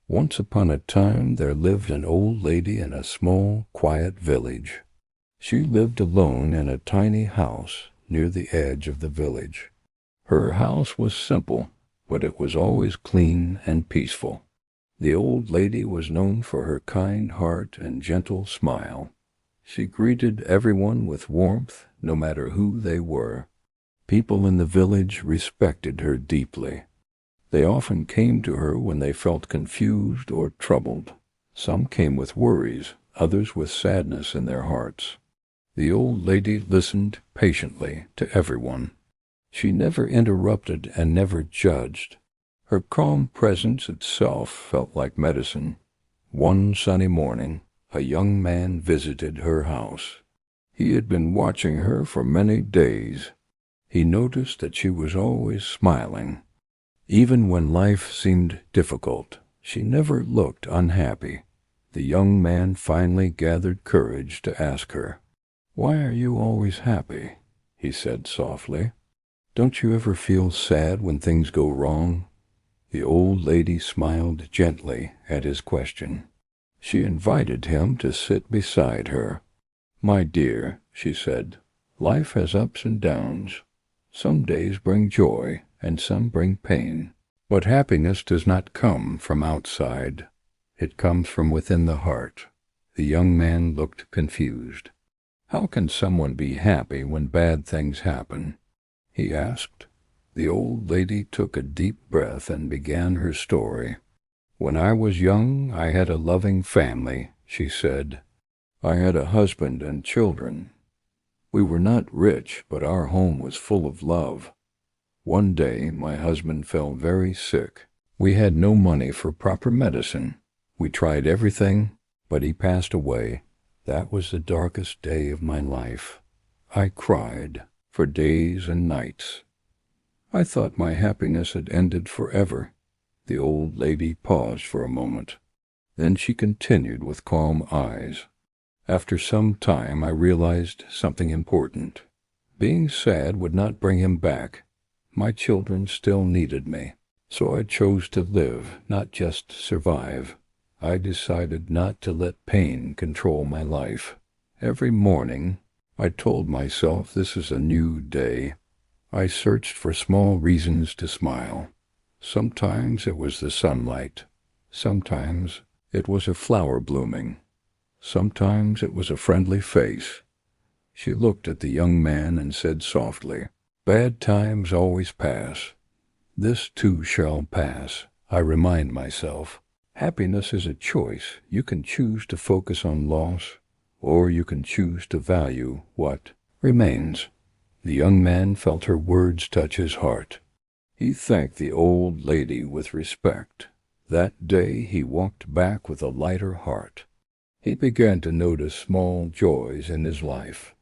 Once upon a time there lived an old lady in a small, quiet village. She lived alone in a tiny house near the edge of the village. Her house was simple, but it was always clean and peaceful. The old lady was known for her kind heart and gentle smile. She greeted everyone with warmth, no matter who they were. People in the village respected her deeply. They often came to her when they felt confused or troubled. Some came with worries, others with sadness in their hearts. The old lady listened patiently to everyone. She never interrupted and never judged. Her calm presence itself felt like medicine. One sunny morning, a young man visited her house. He had been watching her for many days. He noticed that she was always smiling. Even when life seemed difficult, she never looked unhappy. The young man finally gathered courage to ask her, "Why are you always happy?" he said softly. "Don't you ever feel sad when things go wrong?" The old lady smiled gently at his question. She invited him to sit beside her. "My dear," she said, "life has ups and downs. Some days bring joy, and some bring pain. But happiness does not come from outside. It comes from within the heart." The young man looked confused. "How can someone be happy when bad things happen?" he asked. The old lady took a deep breath and began her story. "When I was young, I had a loving family," she said. "I had a husband and children. We were not rich, but our home was full of love. One day, my husband fell very sick. We had no money for proper medicine. We tried everything, but he passed away. That was the darkest day of my life. I cried for days and nights. I thought my happiness had ended forever." The old lady paused for a moment. Then she continued with calm eyes. "After some time I realized something important. Being sad would not bring him back. My children still needed me. So I chose to live, not just survive. I decided not to let pain control my life. Every morning I told myself this is a new day. I searched for small reasons to smile. Sometimes it was the sunlight. Sometimes it was a flower blooming. Sometimes it was a friendly face." She looked at the young man and said softly, "Bad times always pass. This too shall pass, I remind myself. Happiness is a choice. You can choose to focus on loss, or you can choose to value what remains." The young man felt her words touch his heart. He thanked the old lady with respect. That day he walked back with a lighter heart. He began to notice small joys in his life.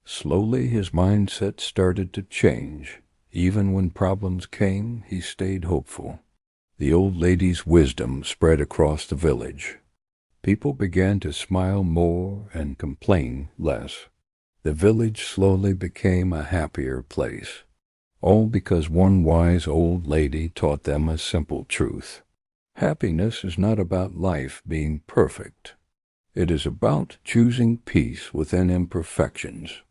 Slowly his mindset started to change. Even when problems came, he stayed hopeful. The old lady's wisdom spread across the village. People began to smile more and complain less. The village slowly became a happier place, all because one wise old lady taught them a simple truth. Happiness is not about life being perfect. It is about choosing peace within imperfections.